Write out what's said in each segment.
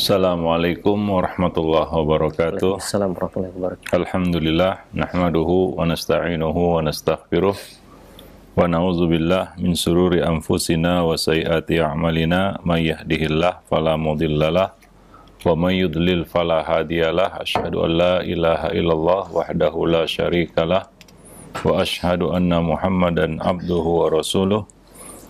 Assalamualaikum warahmatullahi wabarakatuh. Waalaikumsalam warahmatullahi wabarakatuh. Alhamdulillah, nahmaduhu wa nasta'inuhu wa nastaghfiruh wa na'udzubillah min sururi anfusina wa sayyiati a'malina may yahdihillah fala mudhillalah wa may yudlil fala hadiyalah. Asyhadu an la ilaha illallah wahdahu la syarikalah wa asyhadu anna Muhammadan abduhu wa rasuluh.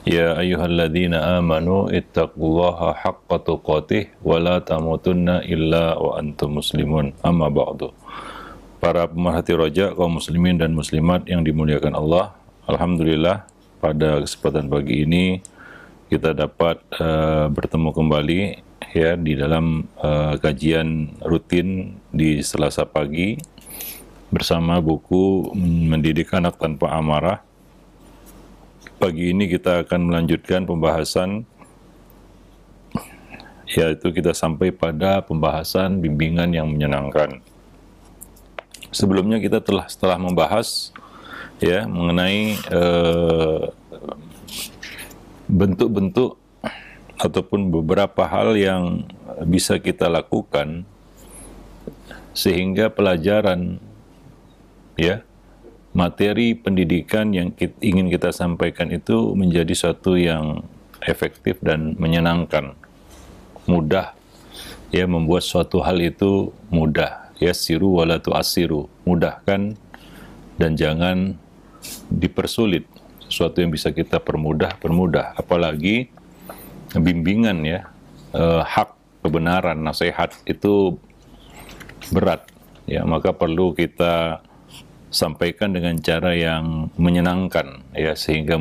Ya ayyuhalladzina amanu ittaqullaha haqqa tuqatih wa la tamutunna illa wa antum muslimun. Amma ba'du. Para pemerhati roja kaum muslimin dan muslimat yang dimuliakan Allah, alhamdulillah pada kesempatan pagi ini kita dapat bertemu kembali ya di dalam kajian rutin di Selasa pagi bersama buku Mendidik Anak Tanpa Amarah. Pagi ini kita akan melanjutkan pembahasan, yaitu kita sampai pada pembahasan bimbingan yang menyenangkan. Sebelumnya kita setelah membahas ya mengenai bentuk-bentuk ataupun beberapa hal yang bisa kita lakukan sehingga pelajaran ya materi pendidikan yang ingin kita sampaikan itu menjadi suatu yang efektif dan menyenangkan, mudah ya, membuat suatu hal itu mudah, yassiru wala tu'assiru, mudahkan dan jangan dipersulit. Sesuatu yang bisa kita permudah, apalagi bimbingan ya, hak, kebenaran, nasihat itu berat ya, maka perlu kita sampaikan dengan cara yang menyenangkan ya, sehingga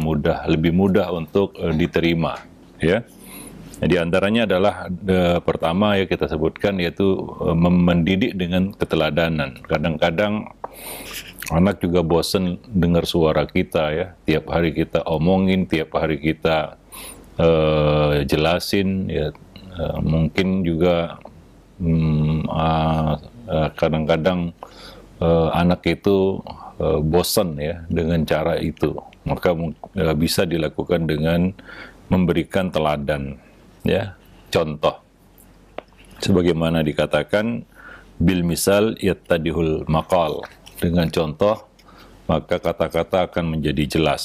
lebih mudah untuk diterima ya. Di antaranya adalah pertama ya kita sebutkan, yaitu mendidik dengan keteladanan. Kadang-kadang anak juga bosan dengar suara kita ya, tiap hari kita omongin, tiap hari kita jelasin ya. Mungkin juga kadang-kadang anak itu bosan ya dengan cara itu, maka bisa dilakukan dengan memberikan teladan ya, contoh. Sebagaimana dikatakan bil misal yattadihul maqal, dengan contoh maka kata-kata akan menjadi jelas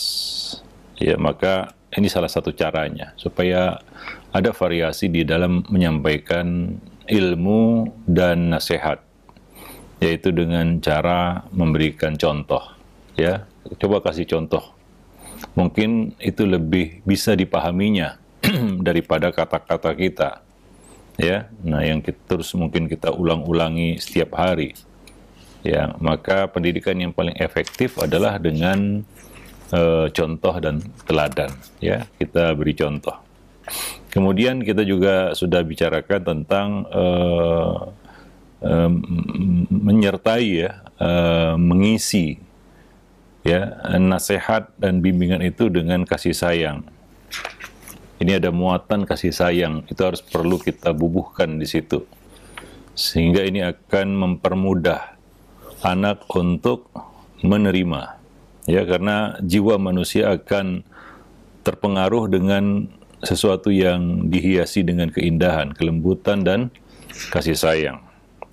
ya. Maka ini salah satu caranya supaya ada variasi di dalam menyampaikan ilmu dan nasihat, yaitu dengan cara memberikan contoh ya. Coba kasih contoh, mungkin itu lebih bisa dipahaminya daripada kata-kata kita ya. Nah, yang terus mungkin kita ulang-ulangi setiap hari ya. Maka pendidikan yang paling efektif adalah dengan contoh dan teladan ya, kita beri contoh. Kemudian kita juga sudah bicarakan tentang menyertai ya, mengisi ya nasihat dan bimbingan itu dengan kasih sayang. Ini ada muatan kasih sayang, itu harus perlu kita bubuhkan di situ, sehingga ini akan mempermudah anak untuk menerima ya, karena jiwa manusia akan terpengaruh dengan sesuatu yang dihiasi dengan keindahan, kelembutan dan kasih sayang.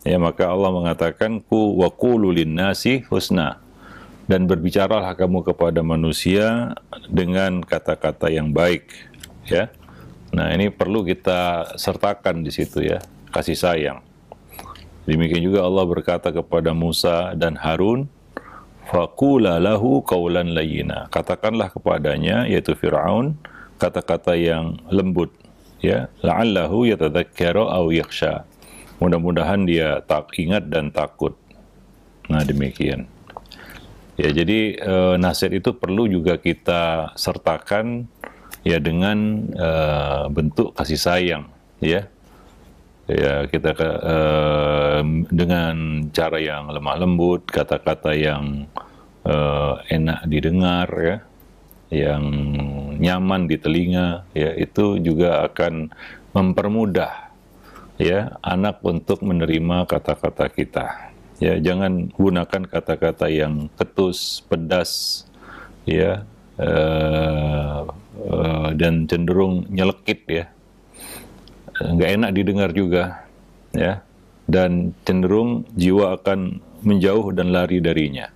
Ya, maka Allah mengatakan wa qulu linnasi husna, dan berbicaralah kamu kepada manusia dengan kata-kata yang baik ya. Nah, ini perlu kita sertakan di situ ya, kasih sayang. Demikian juga Allah berkata kepada Musa dan Harun, faqula lahu qawlan layyina, katakanlah kepadanya, yaitu Firaun, kata-kata yang lembut ya, la'allahu yatadzakkaru aw yakhsha, mudah-mudahan dia ingat dan takut. Nah, demikian. Ya, jadi nasihat itu perlu juga kita sertakan ya dengan bentuk kasih sayang ya. Ya, kita dengan cara yang lemah lembut, kata-kata yang enak didengar ya, yang nyaman di telinga ya, itu juga akan mempermudah ya anak untuk menerima kata-kata kita ya. Jangan gunakan kata-kata yang ketus, pedas ya, dan cenderung nyelekit ya. nggak enak didengar juga, ya, dan cenderung jiwa akan menjauh dan lari darinya,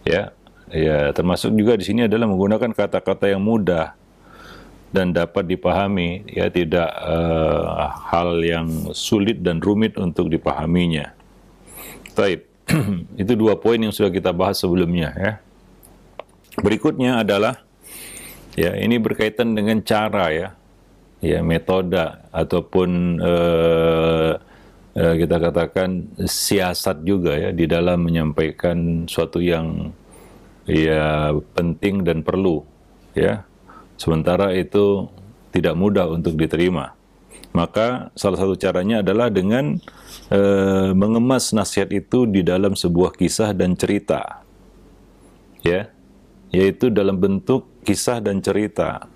ya. Ya, termasuk juga di sini adalah menggunakan kata-kata yang mudah dan dapat dipahami, ya, tidak hal yang sulit dan rumit untuk dipahaminya. Baik, itu 2 poin yang sudah kita bahas sebelumnya, ya. Berikutnya adalah, ya, ini berkaitan dengan cara, ya, metode ataupun kita katakan siasat juga, ya, di dalam menyampaikan suatu yang, ya, penting dan perlu, ya. Sementara itu tidak mudah untuk diterima. Maka salah satu caranya adalah dengan mengemas nasihat itu di dalam sebuah kisah dan cerita, ya, yaitu dalam bentuk kisah dan cerita.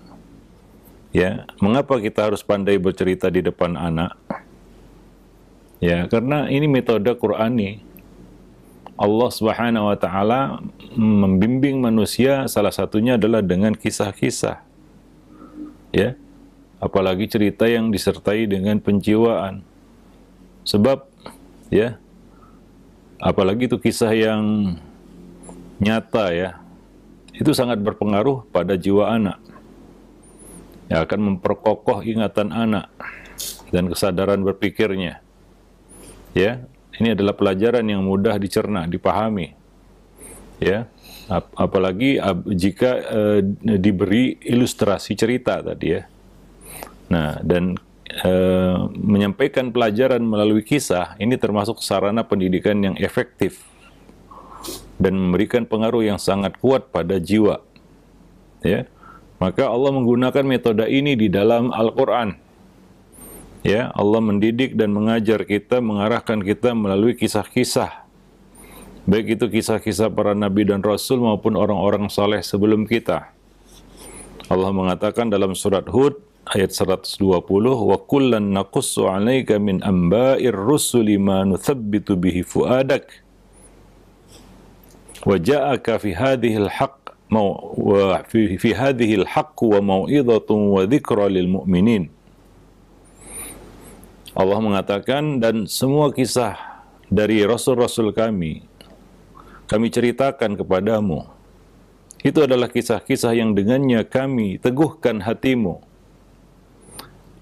Ya, mengapa kita harus pandai bercerita di depan anak? Ya, karena ini metode Qur'ani. Allah Subhanahu wa taala membimbing manusia, salah satunya adalah dengan kisah-kisah. Ya. Apalagi cerita yang disertai dengan penciwaan. Sebab, ya, apalagi itu kisah yang nyata, ya, itu sangat berpengaruh pada jiwa anak. Ya, akan memperkokoh ingatan anak dan kesadaran berpikirnya. Ya, ini adalah pelajaran yang mudah dicerna, dipahami. Ya, apalagi jika diberi ilustrasi cerita tadi, ya. Nah, dan menyampaikan pelajaran melalui kisah ini termasuk sarana pendidikan yang efektif dan memberikan pengaruh yang sangat kuat pada jiwa. Ya, maka Allah menggunakan metode ini di dalam Al-Quran. Ya, Allah mendidik dan mengajar kita, mengarahkan kita melalui kisah-kisah. Baik itu kisah-kisah para nabi dan rasul maupun orang-orang saleh sebelum kita. Allah mengatakan dalam surat Hud ayat 120, "Wa kullan naqussu 'alaika min amba'ir rusuli ma nuthabbitu bihi fuadak. Wa ja'aka fi hadhihi al-haqq wa fi hadhihi al-haqq wa mau'izatun wa dzikra lil mu'minin." Allah mengatakan, dan semua kisah dari rasul-rasul kami ceritakan kepadamu. Itu adalah kisah-kisah yang dengannya kami teguhkan hatimu.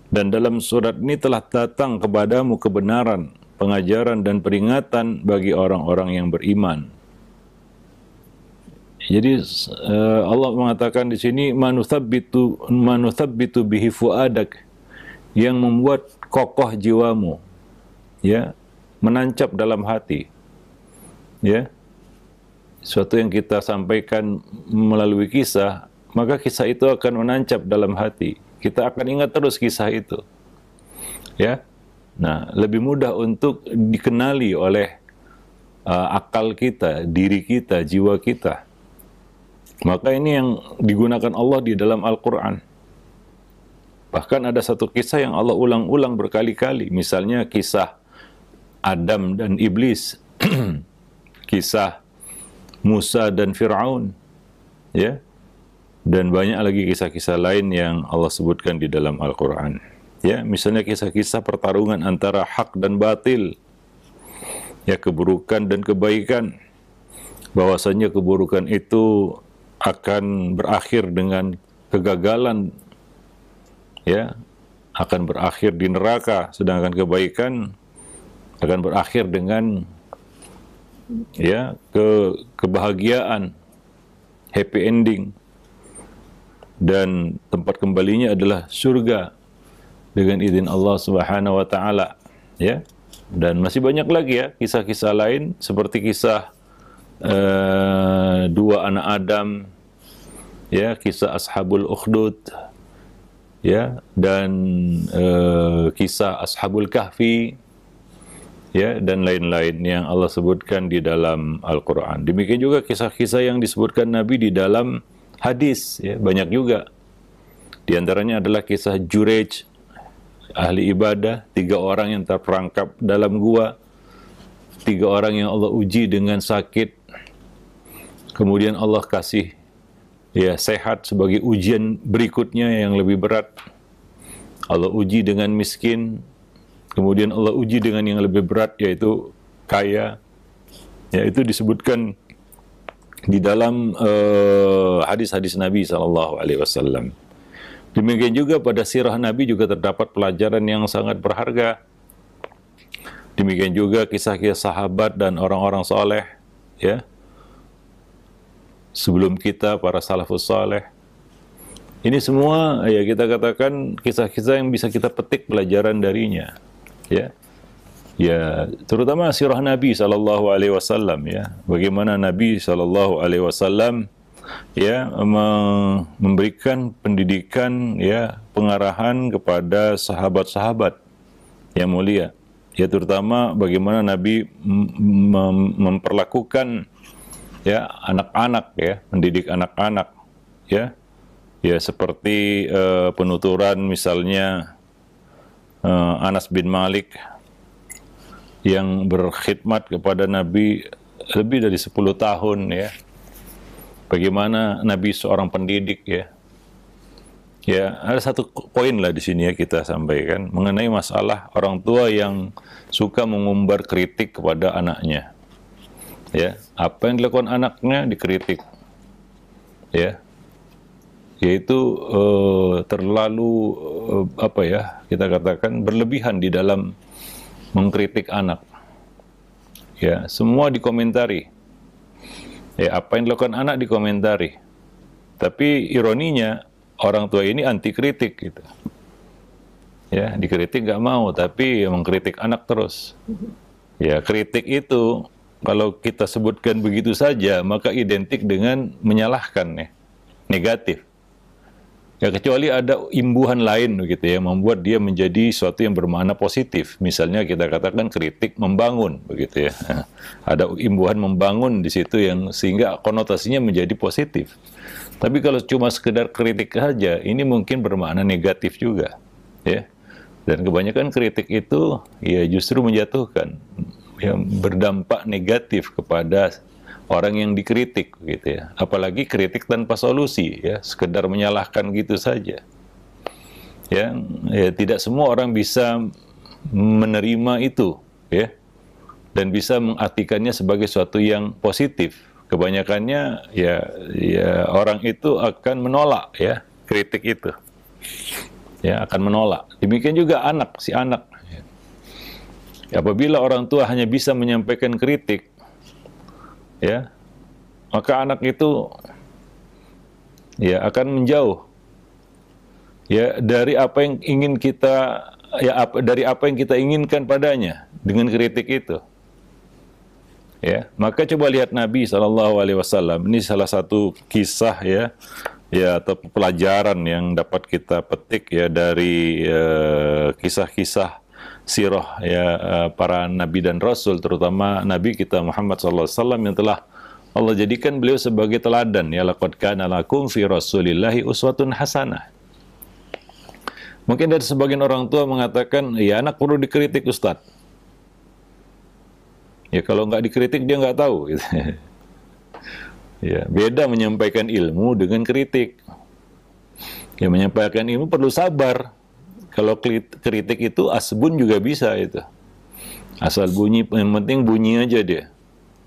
Dan dalam surat ini telah datang kepadamu kebenaran, pengajaran dan peringatan bagi orang-orang yang beriman. Jadi Allah mengatakan di sini manuthabbitu bihi fuadak, yang membuat kokoh jiwamu, ya, menancap dalam hati, ya. Suatu yang kita sampaikan melalui kisah, maka kisah itu akan menancap dalam hati. Kita akan ingat terus kisah itu, ya. Nah, lebih mudah untuk dikenali oleh akal kita, diri kita, jiwa kita. Maka ini yang digunakan Allah di dalam Al-Quran. Bahkan ada satu kisah yang Allah ulang-ulang berkali-kali. Misalnya kisah Adam dan Iblis, kisah Musa dan Fir'aun, ya, dan banyak lagi kisah-kisah lain yang Allah sebutkan di dalam Al-Quran. Ya, misalnya kisah-kisah pertarungan antara hak dan batil, ya, keburukan dan kebaikan. Bahwasanya keburukan itu akan berakhir dengan kegagalan, ya, akan berakhir di neraka, sedangkan kebaikan akan berakhir dengan, ya, kebahagiaan, happy ending, dan tempat kembalinya adalah surga dengan izin Allah Subhanahu wa taala, ya. Dan masih banyak lagi, ya, kisah-kisah lain seperti kisah dua anak Adam, ya, kisah Ashabul Ukhdud, ya, dan kisah Ashabul Kahfi, ya, dan lain-lain yang Allah sebutkan di dalam Al-Quran. Demikian juga kisah-kisah yang disebutkan Nabi di dalam hadis, ya, banyak juga. Di antaranya adalah kisah Jurej, ahli ibadah, 3 orang yang terperangkap dalam gua, 3 orang yang Allah uji dengan sakit, kemudian Allah kasih, ya, sehat sebagai ujian berikutnya yang lebih berat. Allah uji dengan miskin, kemudian Allah uji dengan yang lebih berat, yaitu kaya. Ya, itu disebutkan di dalam hadis-hadis Nabi SAW. Demikian juga pada sirah Nabi juga terdapat pelajaran yang sangat berharga. Demikian juga kisah-kisah sahabat dan orang-orang soleh, ya, sebelum kita, para salafus soleh. Ini semua ya kita katakan kisah-kisah yang bisa kita petik pelajaran darinya, ya. Ya, terutama sirah Nabi SAW, ya. Bagaimana Nabi SAW ya memberikan pendidikan, ya, pengarahan kepada sahabat-sahabat yang mulia. Ya, terutama bagaimana Nabi memperlakukan, ya, anak-anak, ya, mendidik anak-anak, ya. Ya, seperti penuturan misalnya Anas bin Malik yang berkhidmat kepada Nabi lebih dari 10 tahun, ya. Bagaimana Nabi seorang pendidik, ya. Ya, ada satu poin lah di sini ya kita sampaikan mengenai masalah orang tua yang suka mengumbar kritik kepada anaknya. Ya, apa yang dilakukan anaknya dikritik. Ya. Yaitu terlalu apa ya, kita katakan berlebihan di dalam mengkritik anak. Ya, semua dikomentari. Ya, apa yang dilakukan anak dikomentari. Tapi ironinya orang tua ini anti kritik gitu. Ya, dikritik nggak mau, tapi mengkritik anak terus. Ya, kritik itu kalau kita sebutkan begitu saja maka identik dengan menyalahkan, ya, negatif. Ya, kecuali ada imbuhan lain begitu ya, membuat dia menjadi sesuatu yang bermakna positif. Misalnya kita katakan kritik membangun begitu ya. Ada imbuhan membangun di situ yang sehingga konotasinya menjadi positif. Tapi kalau cuma sekedar kritik saja, ini mungkin bermakna negatif juga, ya. Dan kebanyakan kritik itu ya justru menjatuhkan, yang berdampak negatif kepada orang yang dikritik, gitu ya. Apalagi kritik tanpa solusi, ya, sekedar menyalahkan gitu saja. Ya, tidak semua orang bisa menerima itu, ya, dan bisa mengartikannya sebagai sesuatu yang positif. Kebanyakannya ya orang itu akan menolak, ya, kritik itu. Ya, akan menolak. Demikian juga si anak. Ya, apabila orang tua hanya bisa menyampaikan kritik, ya, maka anak itu ya akan menjauh, ya, dari apa yang ingin kita, ya, dari apa yang kita inginkan padanya dengan kritik itu. Ya, maka coba lihat Nabi SAW. Ini salah satu kisah, ya atau pelajaran yang dapat kita petik, ya, dari kisah-kisah sirah, ya, para nabi dan rasul, terutama Nabi kita Muhammad SAW yang telah Allah jadikan beliau sebagai teladan, ya, laqad kana lakum fi rasulillahi uswatun hasanah. Mungkin dari sebagian orang tua mengatakan, ya, anak perlu dikritik Ustadz. Ya, kalau nggak dikritik dia nggak tahu, gitu. Ya, beda menyampaikan ilmu dengan kritik. Ya, menyampaikan ilmu perlu sabar. Kalau kritik itu asbun juga bisa itu. Asal bunyi, yang penting bunyi aja dia.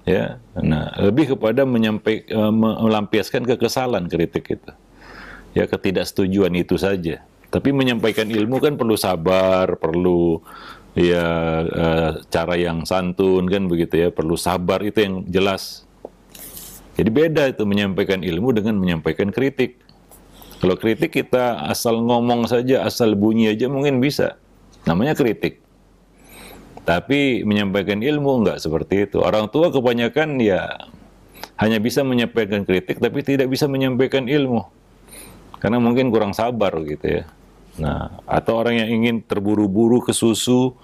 Ya, nah, lebih kepada melampiaskan kekesalan kritik itu. Ya, ketidaksetujuan itu saja. Tapi menyampaikan ilmu kan perlu sabar, perlu, ya, cara yang santun kan begitu ya, perlu sabar, itu yang jelas. Jadi beda itu menyampaikan ilmu dengan menyampaikan kritik. Kalau kritik kita asal ngomong saja, asal bunyi aja mungkin bisa. Namanya kritik. Tapi menyampaikan ilmu enggak seperti itu. Orang tua kebanyakan ya hanya bisa menyampaikan kritik tapi tidak bisa menyampaikan ilmu. Karena mungkin kurang sabar gitu ya. Nah, atau orang yang ingin terburu-buru ke susu,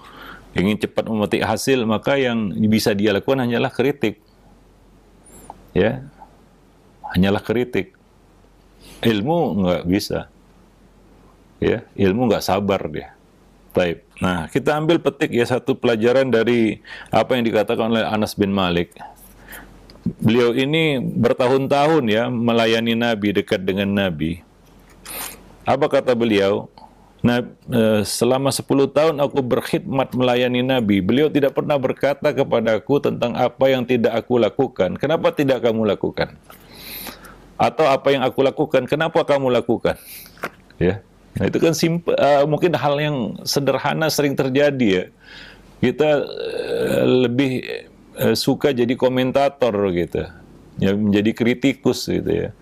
ingin cepat memetik hasil, maka yang bisa dia lakukan hanyalah kritik. Ya, hanyalah kritik. Ilmu nggak bisa. Ya, ilmu nggak sabar dia. Baik. Nah, kita ambil petik, ya, satu pelajaran dari apa yang dikatakan oleh Anas bin Malik. Beliau ini bertahun-tahun, ya, melayani Nabi, dekat dengan Nabi. Apa kata beliau? Nah, selama 10 tahun aku berkhidmat melayani Nabi. Beliau tidak pernah berkata kepadaku tentang apa yang tidak aku lakukan. Kenapa tidak kamu lakukan? Atau apa yang aku lakukan, kenapa kamu lakukan? Ya. Nah, itu kan mungkin hal yang sederhana sering terjadi ya. Kita lebih suka jadi komentator gitu. Ya, menjadi kritikus gitu ya.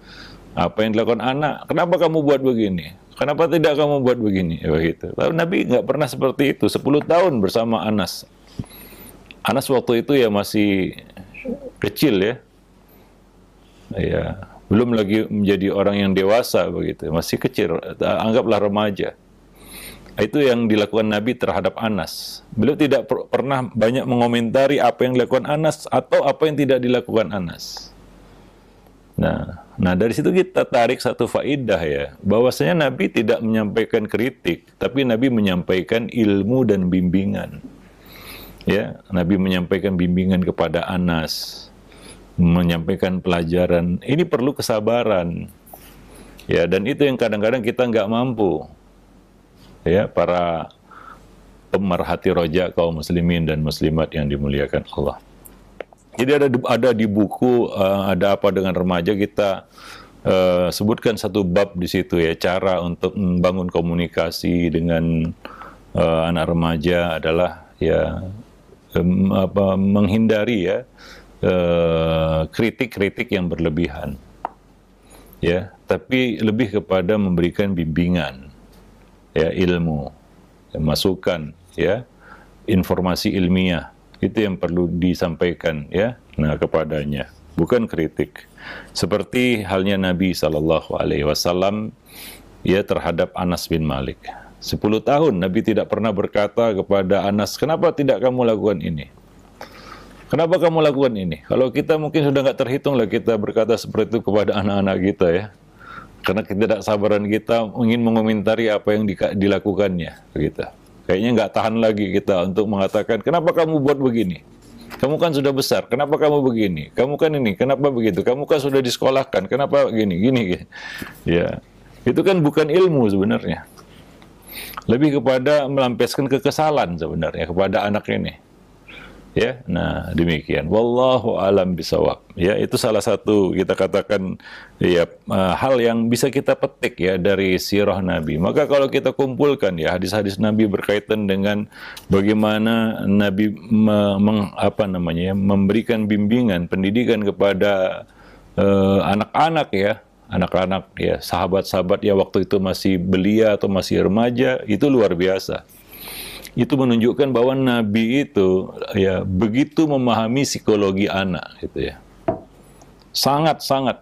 Apa yang dilakukan anak, kenapa kamu buat begini? Kenapa tidak kamu buat begini? Ya, begitu. Tapi Nabi nggak pernah seperti itu. 10 tahun bersama Anas. Anas waktu itu ya masih kecil ya. Ya, belum lagi menjadi orang yang dewasa begitu. Masih kecil, anggaplah remaja. Itu yang dilakukan Nabi terhadap Anas. Beliau tidak pernah banyak mengomentari apa yang dilakukan Anas atau apa yang tidak dilakukan Anas. Nah, dari situ kita tarik satu faidah ya, bahwasanya Nabi tidak menyampaikan kritik, tapi Nabi menyampaikan ilmu dan bimbingan. Ya, Nabi menyampaikan bimbingan kepada Anas, menyampaikan pelajaran. Ini perlu kesabaran. Ya, dan itu yang kadang-kadang kita nggak mampu. Ya, para pemerhati roja kaum muslimin dan muslimat yang dimuliakan Allah. Jadi ada di buku ada apa dengan remaja, kita sebutkan satu bab di situ ya, cara untuk membangun komunikasi dengan anak remaja adalah ya menghindari ya kritik-kritik yang berlebihan. Ya, tapi lebih kepada memberikan bimbingan, ya, ilmu, ya, masukan, ya, informasi ilmiah. Itu yang perlu disampaikan ya, nah kepadanya, bukan kritik. Seperti halnya Nabi SAW ya terhadap Anas bin Malik. 10 tahun Nabi tidak pernah berkata kepada Anas, kenapa tidak kamu lakukan ini? Kenapa kamu lakukan ini? Kalau kita mungkin sudah nggak terhitung lah kita berkata seperti itu kepada anak-anak kita ya. Karena ketidaksabaran kita ingin mengomentari apa yang dilakukannya, begitu. Kayaknya nggak tahan lagi kita untuk mengatakan, kenapa kamu buat begini? Kamu kan sudah besar, kenapa kamu begini? Kamu kan ini, kenapa begitu? Kamu kan sudah disekolahkan, kenapa gini? Ya, itu kan bukan ilmu sebenarnya. Lebih kepada melampiaskan kekesalan sebenarnya kepada anak ini. Ya, nah demikian. Wallahu alam bisawab. Ya, itu salah satu kita katakan ya hal yang bisa kita petik ya dari sirah Nabi. Maka kalau kita kumpulkan ya hadis-hadis Nabi berkaitan dengan bagaimana Nabi memberikan bimbingan, pendidikan kepada anak-anak ya, anak-anak ya, sahabat-sahabat ya waktu itu masih belia atau masih remaja, itu luar biasa. Itu menunjukkan bahwa Nabi itu ya begitu memahami psikologi anak gitu ya. Sangat-sangat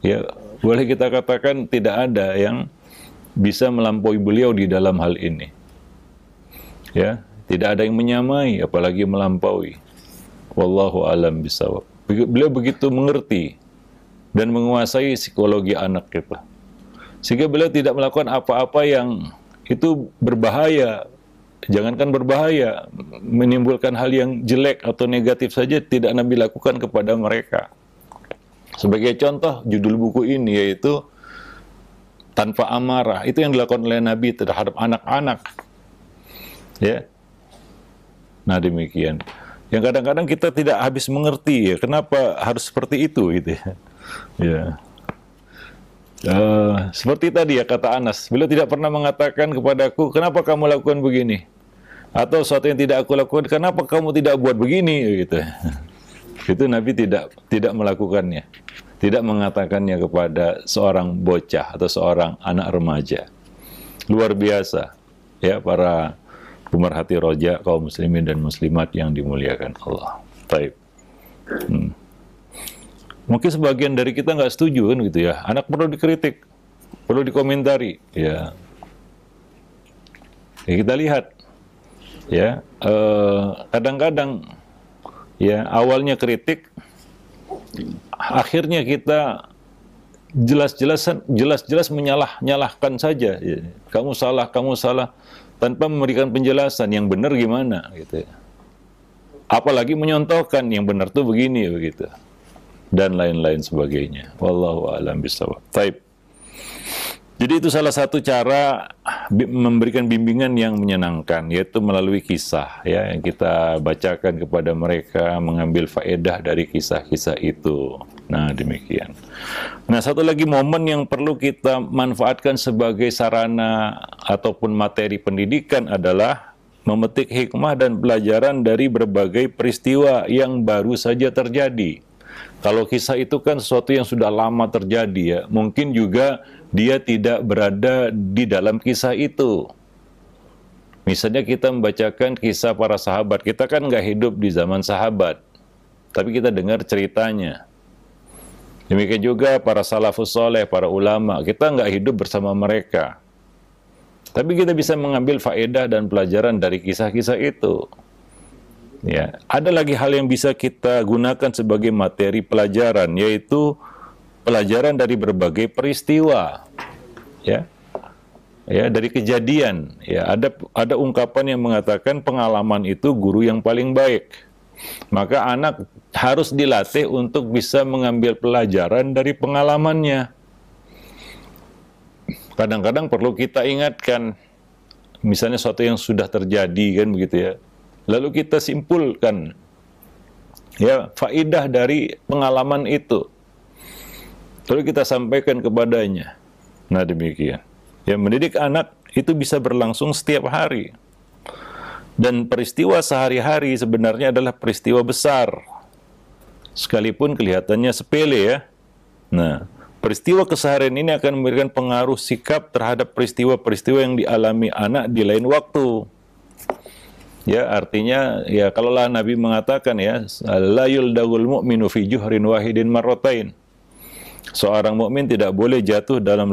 ya, boleh kita katakan tidak ada yang bisa melampaui beliau di dalam hal ini. Ya, tidak ada yang menyamai apalagi melampaui. Wallahu alam bisawab. Beliau begitu mengerti dan menguasai psikologi anak kita. Sehingga beliau tidak melakukan apa-apa yang itu berbahaya. Jangankan berbahaya, menimbulkan hal yang jelek atau negatif saja tidak Nabi lakukan kepada mereka. Sebagai contoh, judul buku ini yaitu Tanpa Amarah. Itu yang dilakukan oleh Nabi terhadap anak-anak. Ya. Nah demikian. Yang kadang-kadang kita tidak habis mengerti ya, kenapa harus seperti itu gitu ya. Ya. Seperti tadi ya kata Anas, beliau tidak pernah mengatakan kepadaku, kenapa kamu lakukan begini? Atau sesuatu yang tidak aku lakukan, kenapa kamu tidak buat begini? Gitu. Itu Nabi tidak melakukannya, tidak mengatakannya kepada seorang bocah atau seorang anak remaja. Luar biasa, ya para pemerhati roja kaum muslimin dan muslimat yang dimuliakan Allah. Baik. Mungkin sebagian dari kita nggak setuju kan gitu ya. Anak perlu dikritik, perlu dikomentari. Ya, kita lihat. Ya, kadang-kadang ya awalnya kritik, akhirnya kita jelas-jelas menyalahkan saja. Ya. Kamu salah, tanpa memberikan penjelasan yang benar gimana gitu. Apalagi menyontohkan yang benar tuh begini begitu. Dan lain-lain sebagainya. Wallahu a'lam bishawab. Taib. Jadi itu salah satu cara memberikan bimbingan yang menyenangkan, yaitu melalui kisah ya yang kita bacakan kepada mereka, mengambil faedah dari kisah-kisah itu. Nah, demikian. Nah, satu lagi momen yang perlu kita manfaatkan sebagai sarana ataupun materi pendidikan adalah memetik hikmah dan pelajaran dari berbagai peristiwa yang baru saja terjadi. Kalau kisah itu kan sesuatu yang sudah lama terjadi ya, mungkin juga dia tidak berada di dalam kisah itu. Misalnya kita membacakan kisah para sahabat, kita kan nggak hidup di zaman sahabat, tapi kita dengar ceritanya. Demikian juga para salafus soleh, para ulama, kita nggak hidup bersama mereka. Tapi kita bisa mengambil faedah dan pelajaran dari kisah-kisah itu. Ya, ada lagi hal yang bisa kita gunakan sebagai materi pelajaran, yaitu pelajaran dari berbagai peristiwa. Ya. Ya, dari kejadian. Ya, ada ungkapan yang mengatakan pengalaman itu guru yang paling baik. Maka anak harus dilatih untuk bisa mengambil pelajaran dari pengalamannya. Kadang-kadang perlu kita ingatkan, misalnya sesuatu yang sudah terjadi kan begitu ya. Lalu kita simpulkan ya faidah dari pengalaman itu. Lalu kita sampaikan kepadanya. Nah, demikian. Ya, mendidik anak itu bisa berlangsung setiap hari. Dan peristiwa sehari-hari sebenarnya adalah peristiwa besar. Sekalipun kelihatannya sepele ya. Nah, peristiwa keseharian ini akan memberikan pengaruh sikap terhadap peristiwa-peristiwa yang dialami anak di lain waktu. Ya, artinya ya kalaulah Nabi mengatakan ya, la yuldagul mu'minu fi juhrin wahidin marratain. Seorang mukmin tidak boleh jatuh dalam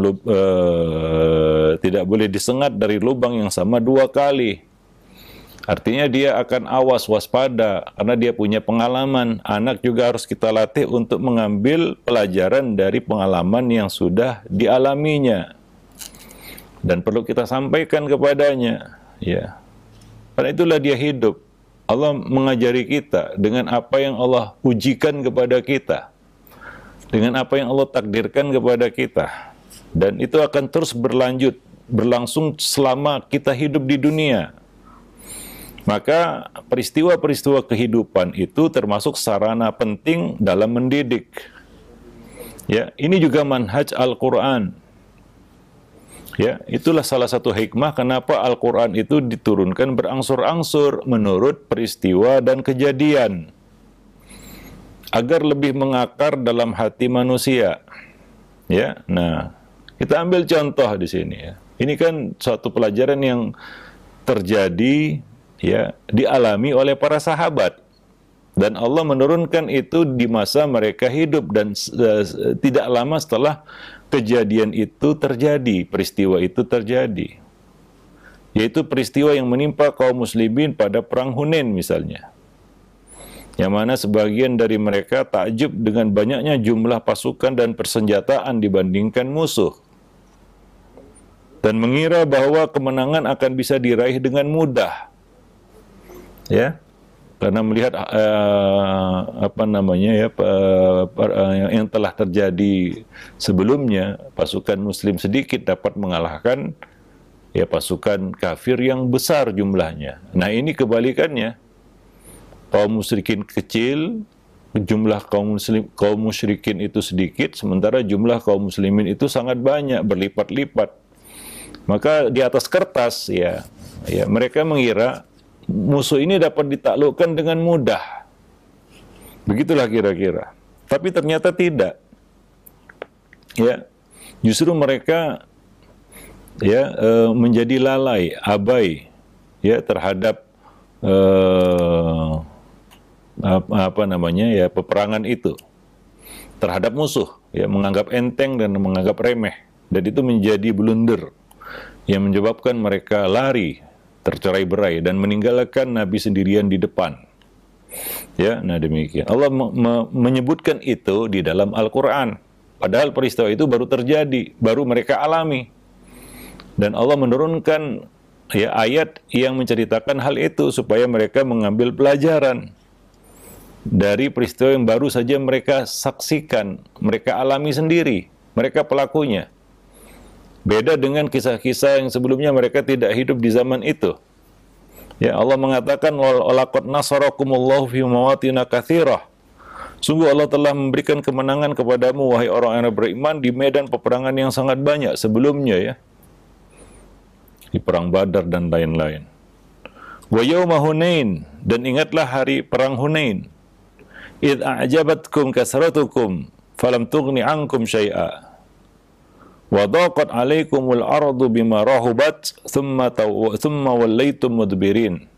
tidak boleh disengat dari lubang yang sama 2 kali. Artinya dia akan awas, waspada, karena dia punya pengalaman. Anak juga harus kita latih untuk mengambil pelajaran dari pengalaman yang sudah dialaminya. Dan perlu kita sampaikan kepadanya. Ya. Karena itulah dia hidup. Allah mengajari kita dengan apa yang Allah ujikan kepada kita. Dengan apa yang Allah takdirkan kepada kita. Dan itu akan terus berlangsung selama kita hidup di dunia. Maka peristiwa-peristiwa kehidupan itu termasuk sarana penting dalam mendidik. Ya, ini juga manhaj Al-Quran. Ya, itulah salah satu hikmah kenapa Al-Quran itu diturunkan berangsur-angsur menurut peristiwa dan kejadian. Agar lebih mengakar dalam hati manusia. Ya, nah, kita ambil contoh di sini ya. Ini kan suatu pelajaran yang terjadi ya, dialami oleh para sahabat. Dan Allah menurunkan itu di masa mereka hidup dan tidak lama setelah kejadian itu terjadi, peristiwa itu terjadi. Yaitu peristiwa yang menimpa kaum muslimin pada perang Hunain misalnya. Yang mana sebagian dari mereka takjub dengan banyaknya jumlah pasukan dan persenjataan dibandingkan musuh. Dan mengira bahwa kemenangan akan bisa diraih dengan mudah. Ya. Karena melihat yang telah terjadi sebelumnya, pasukan muslim sedikit dapat mengalahkan ya pasukan kafir yang besar jumlahnya. Nah, ini kebalikannya. Kaum musyrikin kecil, jumlah kaum musyrikin itu sedikit, sementara jumlah kaum muslimin itu sangat banyak, berlipat-lipat. Maka di atas kertas ya mereka mengira musuh ini dapat ditaklukkan dengan mudah. Begitulah kira-kira. Tapi ternyata tidak. Ya, justru mereka ya menjadi lalai, abai ya terhadap peperangan itu terhadap musuh, ya menganggap enteng dan menganggap remeh. Dan itu menjadi blunder yang menyebabkan mereka lari tercerai-berai dan meninggalkan Nabi sendirian di depan. Ya, nah demikian. Allah menyebutkan itu di dalam Al-Quran. Padahal peristiwa itu baru terjadi, baru mereka alami. Dan Allah menurunkan ya ayat yang menceritakan hal itu supaya mereka mengambil pelajaran dari peristiwa yang baru saja mereka saksikan, mereka alami sendiri, mereka pelakunya. Beda dengan kisah-kisah yang sebelumnya mereka tidak hidup di zaman itu. Ya, Allah mengatakan walaqad nasarakumullahu fi mawatin katsirah. Sungguh Allah telah memberikan kemenangan kepadamu wahai orang-orang yang beriman di medan peperangan yang sangat banyak sebelumnya ya. Di perang Badar dan lain-lain. Wa yauma Hunain, dan ingatlah hari perang Hunain. Id a'jabatkum kasratukum falam tughni ankum syai'a. Wa dhaqat 'alaikumul ardu bima rahubat thumma wallaitum mudbirin.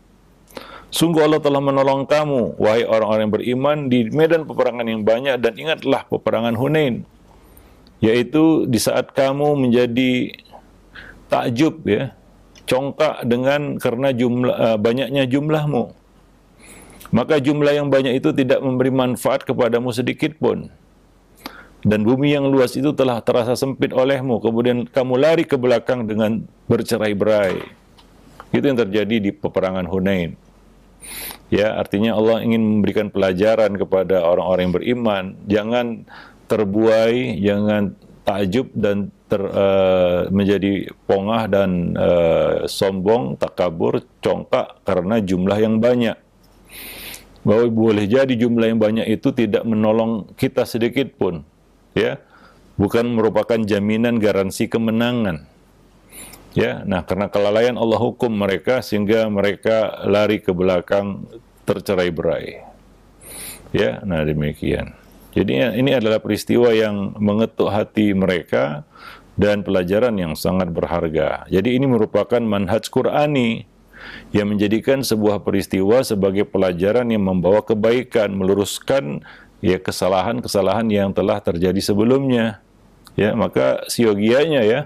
Sungguh Allah telah menolong kamu wahai orang-orang yang beriman di medan peperangan yang banyak, dan ingatlah peperangan Hunain, yaitu di saat kamu menjadi takjub ya, congkak karena banyaknya jumlahmu. Maka jumlah yang banyak itu tidak memberi manfaat kepadamu sedikit pun. Dan bumi yang luas itu telah terasa sempit olehmu, kemudian kamu lari ke belakang dengan bercerai-berai. Itu yang terjadi di peperangan Hunain. Ya, artinya Allah ingin memberikan pelajaran kepada orang-orang yang beriman, jangan terbuai, jangan takjub dan menjadi pongah dan sombong, takabur, congkak karena jumlah yang banyak. Bahwa boleh jadi jumlah yang banyak itu tidak menolong kita sedikit pun, ya, bukan merupakan jaminan garansi kemenangan. Ya, nah karena kelalaian Allah hukum mereka sehingga mereka lari ke belakang tercerai-berai. Ya, nah demikian. Jadi ini adalah peristiwa yang mengetuk hati mereka dan pelajaran yang sangat berharga. Jadi ini merupakan manhaj Qur'ani yang menjadikan sebuah peristiwa sebagai pelajaran yang membawa kebaikan, meluruskan ya kesalahan-kesalahan yang telah terjadi sebelumnya. Ya, maka siogianya ya,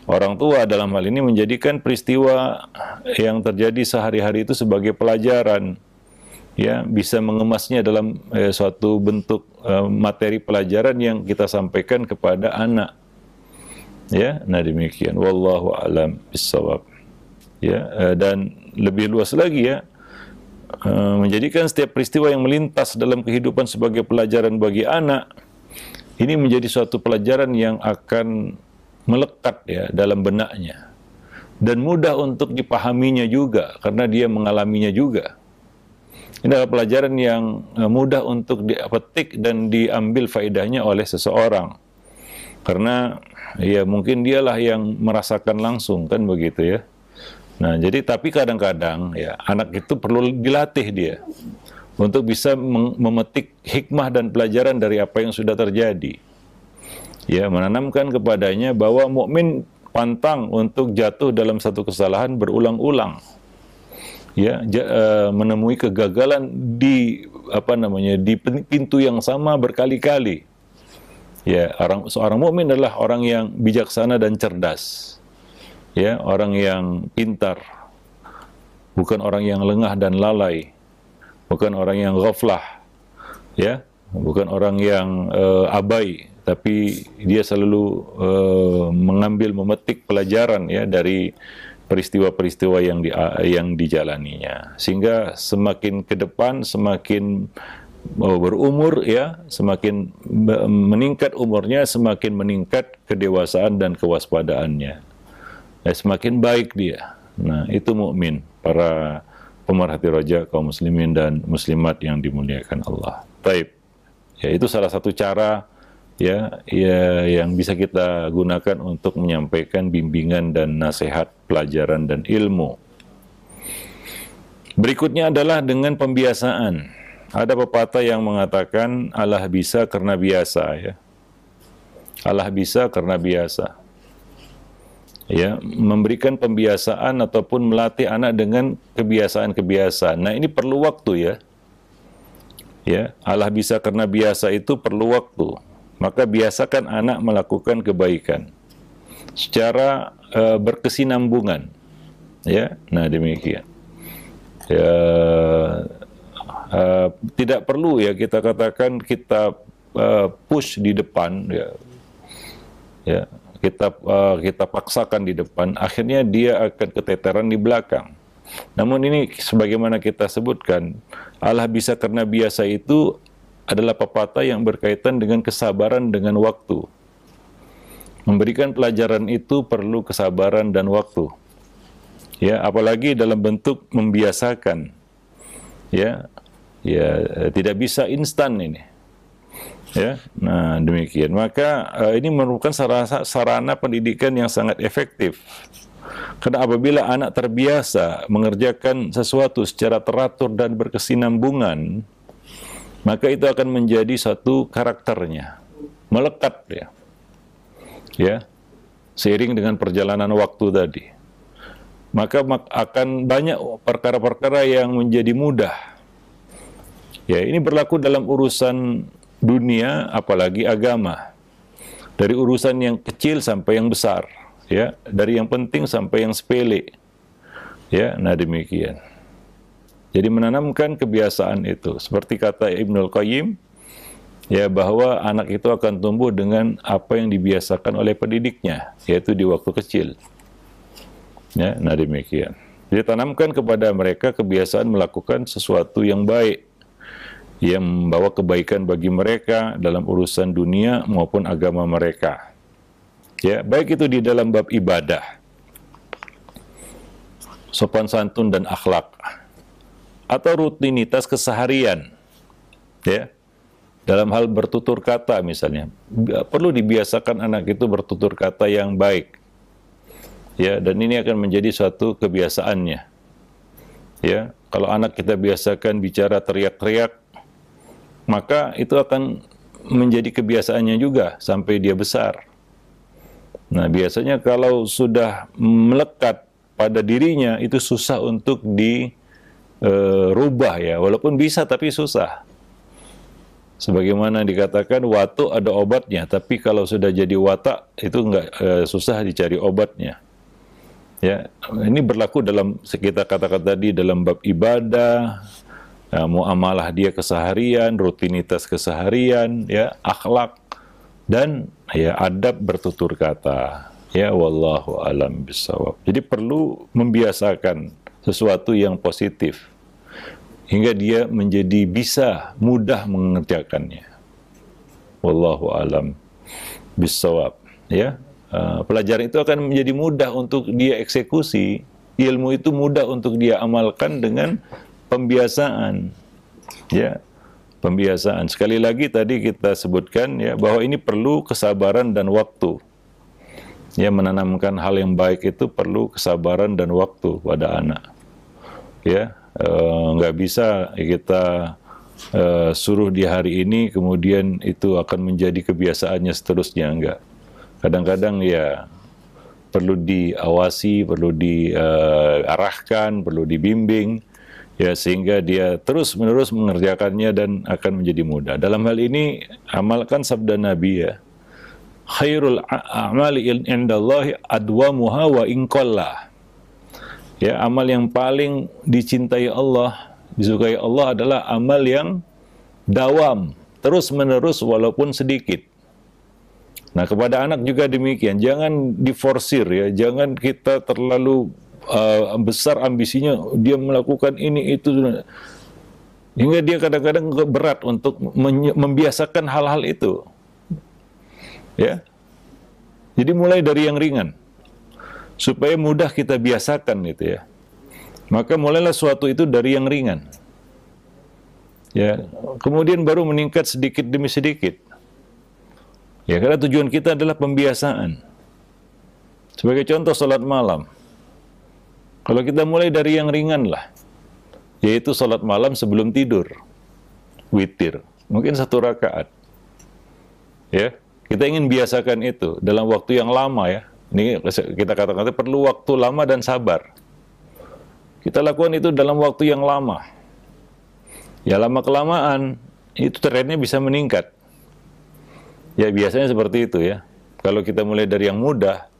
orang tua dalam hal ini menjadikan peristiwa yang terjadi sehari-hari itu sebagai pelajaran. Ya, bisa mengemasnya dalam suatu bentuk materi pelajaran yang kita sampaikan kepada anak. Ya, nah demikian. Wallahu a'lam bishawab. Ya, dan lebih luas lagi ya, menjadikan setiap peristiwa yang melintas dalam kehidupan sebagai pelajaran bagi anak, ini menjadi suatu pelajaran yang akan melekat ya dalam benaknya dan mudah untuk dipahaminya juga karena dia mengalaminya juga. Ini adalah pelajaran yang mudah untuk dipetik dan diambil faedahnya oleh seseorang karena ya mungkin dialah yang merasakan langsung, kan begitu ya. Nah, jadi tapi kadang-kadang ya anak itu perlu dilatih dia untuk bisa memetik hikmah dan pelajaran dari apa yang sudah terjadi. Ya, menanamkan kepadanya bahwa mukmin pantang untuk jatuh dalam satu kesalahan berulang-ulang. Ya, menemui kegagalan di di pintu yang sama berkali-kali. Ya, seorang mukmin adalah orang yang bijaksana dan cerdas. Ya, orang yang pintar, bukan orang yang lengah dan lalai, bukan orang yang ghaflah, ya, bukan orang yang abai, tapi dia selalu mengambil memetik pelajaran ya dari peristiwa-peristiwa yang dijalaninya, sehingga semakin ke depan semakin berumur ya, semakin meningkat umurnya, semakin meningkat kedewasaan dan kewaspadaannya. Semakin baik dia. Nah, itu mukmin, para pemerhati roja kaum muslimin dan muslimat yang dimuliakan Allah. Baik. Ya, itu salah satu cara ya yang bisa kita gunakan untuk menyampaikan bimbingan dan nasihat, pelajaran dan ilmu. Berikutnya adalah dengan pembiasaan. Ada pepatah yang mengatakan Allah bisa karena biasa ya. Allah bisa karena biasa. Ya, memberikan pembiasaan ataupun melatih anak dengan kebiasaan-kebiasaan. Nah, ini perlu waktu ya. Ya, Allah bisa karena biasa itu perlu waktu. Maka biasakan anak melakukan kebaikan secara berkesinambungan. Ya, nah demikian. Ya, tidak perlu ya kita katakan kita push di depan ya. Ya, kita paksakan di depan, akhirnya dia akan keteteran di belakang. Namun ini sebagaimana kita sebutkan, Allah bisa karena biasa itu adalah pepatah yang berkaitan dengan kesabaran dengan waktu. Memberikan pelajaran itu perlu kesabaran dan waktu. Ya, apalagi dalam bentuk membiasakan. Ya, ya tidak bisa instan ini. Ya, nah demikian. Maka ini merupakan sarana pendidikan yang sangat efektif. Karena apabila anak terbiasa mengerjakan sesuatu secara teratur dan berkesinambungan, maka itu akan menjadi satu karakternya, melekat ya. Ya, seiring dengan perjalanan waktu tadi. Maka akan banyak perkara-perkara yang menjadi mudah. Ya, ini berlaku dalam urusan dunia, apalagi agama. Dari urusan yang kecil sampai yang besar, ya, dari yang penting sampai yang sepele. Ya, nah demikian. Jadi menanamkan kebiasaan itu, seperti kata Ibnul Qayyim, ya, bahwa anak itu akan tumbuh dengan apa yang dibiasakan oleh pendidiknya, yaitu di waktu kecil. Ya, nah demikian. Jadi tanamkan kepada mereka kebiasaan melakukan sesuatu yang baik, yang membawa kebaikan bagi mereka dalam urusan dunia maupun agama mereka. Ya, baik itu di dalam bab ibadah, sopan santun dan akhlak, atau rutinitas keseharian. Ya, dalam hal bertutur kata misalnya, perlu dibiasakan anak itu bertutur kata yang baik. Ya, dan ini akan menjadi suatu kebiasaannya. Ya, kalau anak kita biasakan bicara teriak-teriak, maka itu akan menjadi kebiasaannya juga sampai dia besar. Nah, biasanya kalau sudah melekat pada dirinya, itu susah untuk dirubah ya, walaupun bisa tapi susah. Sebagaimana dikatakan watu ada obatnya, tapi kalau sudah jadi watak itu susah dicari obatnya. Ya, ini berlaku dalam kita katakan tadi dalam bab ibadah, muamalah dia keseharian, rutinitas keseharian, ya, akhlak, dan ya adab bertutur kata. Ya, wallahu alam bisawab. Jadi perlu membiasakan sesuatu yang positif hingga dia menjadi bisa mudah mengerjakannya. Wallahu alam bisawab. Ya, pelajaran itu akan menjadi mudah untuk dia eksekusi. Ilmu itu mudah untuk dia amalkan dengan pembiasaan, ya, pembiasaan. Sekali lagi tadi kita sebutkan ya bahwa ini perlu kesabaran dan waktu. Ya, menanamkan hal yang baik itu perlu kesabaran dan waktu pada anak. Ya, nggak bisa kita suruh di hari ini kemudian itu akan menjadi kebiasaannya seterusnya, enggak. Kadang-kadang ya perlu diawasi, perlu diarahkan, perlu dibimbing. Ya, sehingga dia terus-menerus mengerjakannya dan akan menjadi mudah. Dalam hal ini, amalkan sabda Nabi ya, khairul a'mali indallahi adwamuha wa inqalla. Ya, amal yang paling dicintai Allah, disukai Allah adalah amal yang dawam, terus-menerus walaupun sedikit. Nah, kepada anak juga demikian, jangan diforsir ya, jangan kita terlalu besar ambisinya, dia melakukan ini itu hingga dia kadang-kadang berat untuk membiasakan hal-hal itu. Ya, jadi mulai dari yang ringan supaya mudah kita biasakan gitu ya. Maka mulailah suatu itu dari yang ringan. Ya, kemudian baru meningkat sedikit demi sedikit. Ya, karena tujuan kita adalah pembiasaan. Sebagai contoh salat malam. Kalau kita mulai dari yang ringan lah, yaitu salat malam sebelum tidur, witir, mungkin 1 rakaat. Ya, kita ingin biasakan itu dalam waktu yang lama ya. Ini kita katakan perlu waktu lama dan sabar. Kita lakukan itu dalam waktu yang lama. Ya, lama-kelamaan itu trennya bisa meningkat. Ya, biasanya seperti itu ya. Kalau kita mulai dari yang mudah,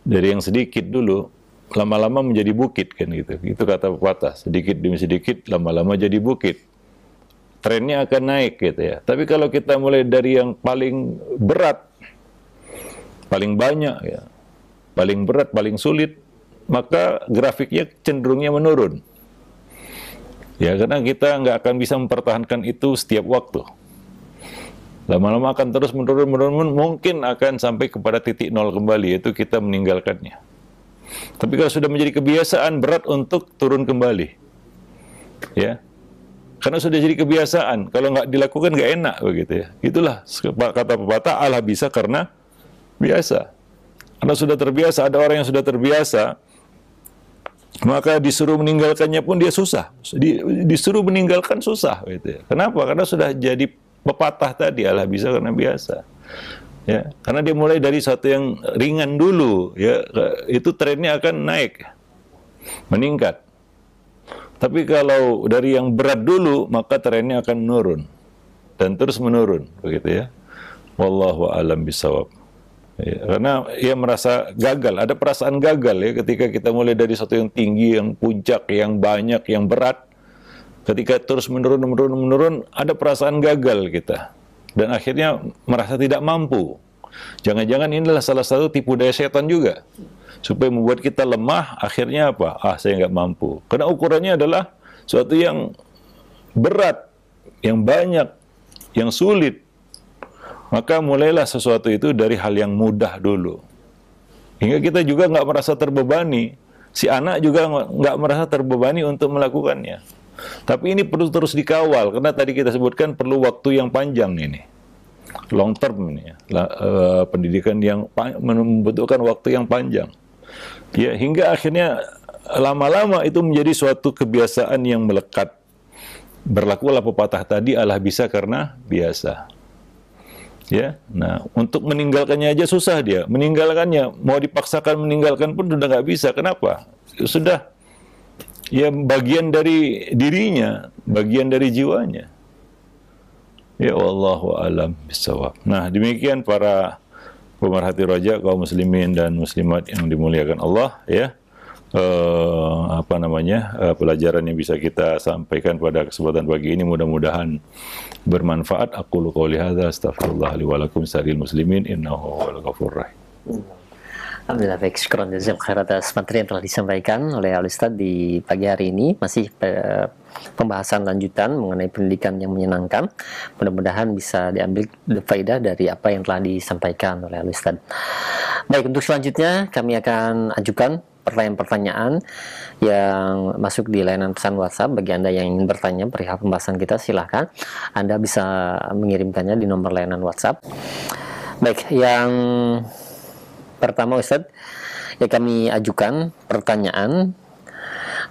dari yang sedikit dulu, lama-lama menjadi bukit kan gitu. Itu kata pepatah, sedikit demi sedikit lama-lama jadi bukit. Trennya akan naik gitu ya. Tapi kalau kita mulai dari yang paling berat, paling banyak ya, paling berat, paling sulit, maka grafiknya cenderungnya menurun. Ya, karena kita nggak akan bisa mempertahankan itu setiap waktu. Lama-lama akan terus menurun, mungkin akan sampai kepada titik nol kembali, yaitu kita meninggalkannya. Tapi kalau sudah menjadi kebiasaan, berat untuk turun kembali. Ya, karena sudah jadi kebiasaan. Kalau nggak dilakukan nggak enak begitu ya. Itulah kata pepatah, Allah bisa karena biasa. Karena sudah terbiasa, ada orang yang sudah terbiasa, maka disuruh meninggalkannya pun dia susah. Disuruh meninggalkan susah gitu ya. Kenapa? Karena sudah jadi pepatah tadi, Allah bisa karena biasa. Ya, karena dia mulai dari satu yang ringan dulu, ya, itu trennya akan naik, meningkat. Tapi kalau dari yang berat dulu, maka trennya akan menurun dan terus menurun, begitu ya. Wallahu a'lam bishawab. Ya, karena ia merasa gagal, ada perasaan gagal ya ketika kita mulai dari satu yang tinggi, yang puncak, yang banyak, yang berat. Ketika terus menurun, ada perasaan gagal kita. Dan akhirnya merasa tidak mampu. Jangan-jangan inilah salah satu tipu daya setan juga. Supaya membuat kita lemah, akhirnya apa? Saya nggak mampu. Karena ukurannya adalah suatu yang berat, yang banyak, yang sulit. Maka mulailah sesuatu itu dari hal yang mudah dulu. Hingga kita juga nggak merasa terbebani. Si anak juga nggak merasa terbebani untuk melakukannya. Tapi ini perlu terus dikawal, karena tadi kita sebutkan perlu waktu yang panjang ini. Long term ini ya. Pendidikan yang membutuhkan waktu yang panjang. Ya, hingga akhirnya lama-lama itu menjadi suatu kebiasaan yang melekat. Berlakulah pepatah tadi, Allah bisa karena biasa. Ya, nah untuk meninggalkannya aja susah dia. Meninggalkannya, mau dipaksakan meninggalkan pun sudah nggak bisa. Kenapa? Sudah ya bagian dari dirinya, bagian dari jiwanya. Ya wallahu alam bisawab. Nah, demikian para pemerhati roja, kaum muslimin dan muslimat yang dimuliakan Allah, ya. Pelajaran yang bisa kita sampaikan pada kesempatan pagi ini mudah-mudahan bermanfaat. Aqulu qouli hadza astaghfirullah li wa lakum sa'il muslimin innahu huwal ghafurur rahim. Alhamdulillah, baik, syukran jazakum khair atas materi yang telah disampaikan oleh Al-Ustadz di pagi hari ini. Masih pembahasan lanjutan mengenai pendidikan yang menyenangkan. Mudah-mudahan bisa diambil faedah dari apa yang telah disampaikan oleh Al-Ustadz. Baik, untuk selanjutnya kami akan ajukan pertanyaan-pertanyaan yang masuk di layanan pesan WhatsApp. Bagi Anda yang ingin bertanya perihal pembahasan kita, silahkan Anda bisa mengirimkannya di nomor layanan WhatsApp. Baik, yang pertama Ustadz, ya kami ajukan pertanyaan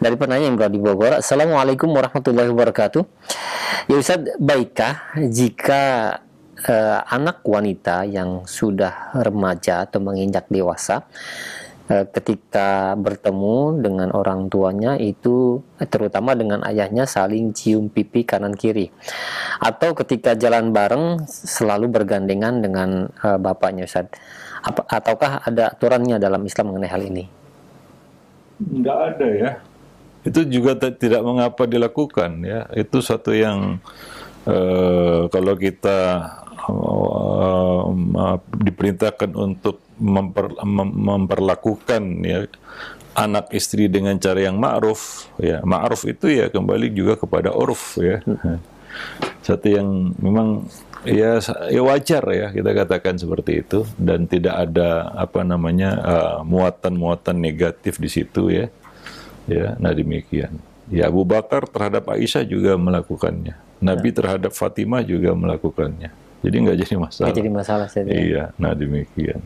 dari penanya yang berada di Bogor. Assalamualaikum warahmatullahi wabarakatuh. Ya Ustadz, baikkah jika anak wanita yang sudah remaja atau menginjak dewasa ketika bertemu dengan orang tuanya itu, terutama dengan ayahnya, saling cium pipi kanan kiri, atau ketika jalan bareng selalu bergandengan dengan bapaknya Ustadz? Ataukah ada aturannya dalam Islam mengenai hal ini? Tidak ada ya. Itu juga tidak mengapa dilakukan ya. Itu satu yang kalau kita diperintahkan untuk memperlakukan ya anak istri dengan cara yang ma'ruf ya. Ma'ruf itu ya kembali juga kepada urf ya. Satu yang memang ya wajar ya kita katakan seperti itu, dan tidak ada muatan-muatan negatif di situ ya. Ya, nah demikian. Ya, Abu Bakar terhadap Aisyah juga melakukannya. Nabi terhadap Fatimah juga melakukannya. Jadi nggak jadi masalah. Nggak jadi masalah saja. Iya, nah demikian.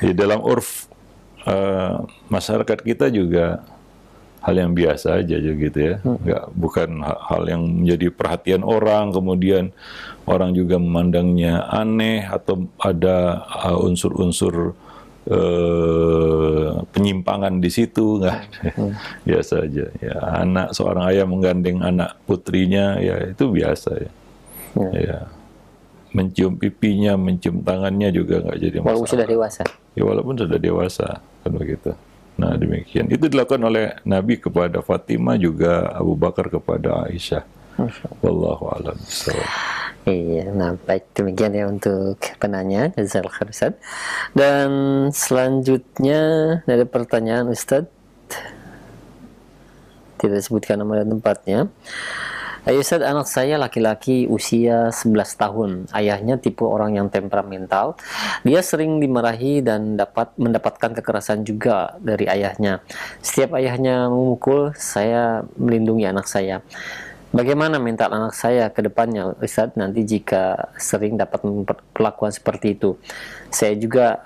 Di dalam urf masyarakat kita juga hal yang biasa aja gitu ya, bukan hal yang menjadi perhatian orang, kemudian orang juga memandangnya aneh atau ada unsur-unsur penyimpangan di situ, nggak biasa aja. Ya, seorang ayah menggandeng anak putrinya, ya itu biasa ya. Ya, mencium pipinya, mencium tangannya juga nggak jadi masalah. Walaupun sudah dewasa. Ya walaupun sudah dewasa, kan begitu. Nah demikian. Itu dilakukan oleh Nabi kepada Fatimah, juga Abu Bakar kepada Aisyah. Wallahu a'lam bishawab. Iya, nah baik, demikian ya untuk penanya. Jazakallahu khair Ustaz. Dan selanjutnya dari pertanyaan Ustaz, tidak disebutkan nama dan tempatnya. Ustaz, anak saya laki-laki usia 11 tahun. Ayahnya tipe orang yang temperamental. Dia sering dimarahi dan mendapatkan kekerasan juga dari ayahnya. Setiap ayahnya memukul, saya melindungi anak saya. Bagaimana mental anak saya ke depannya, Ustaz, nanti jika sering dapat perlakuan seperti itu? Saya juga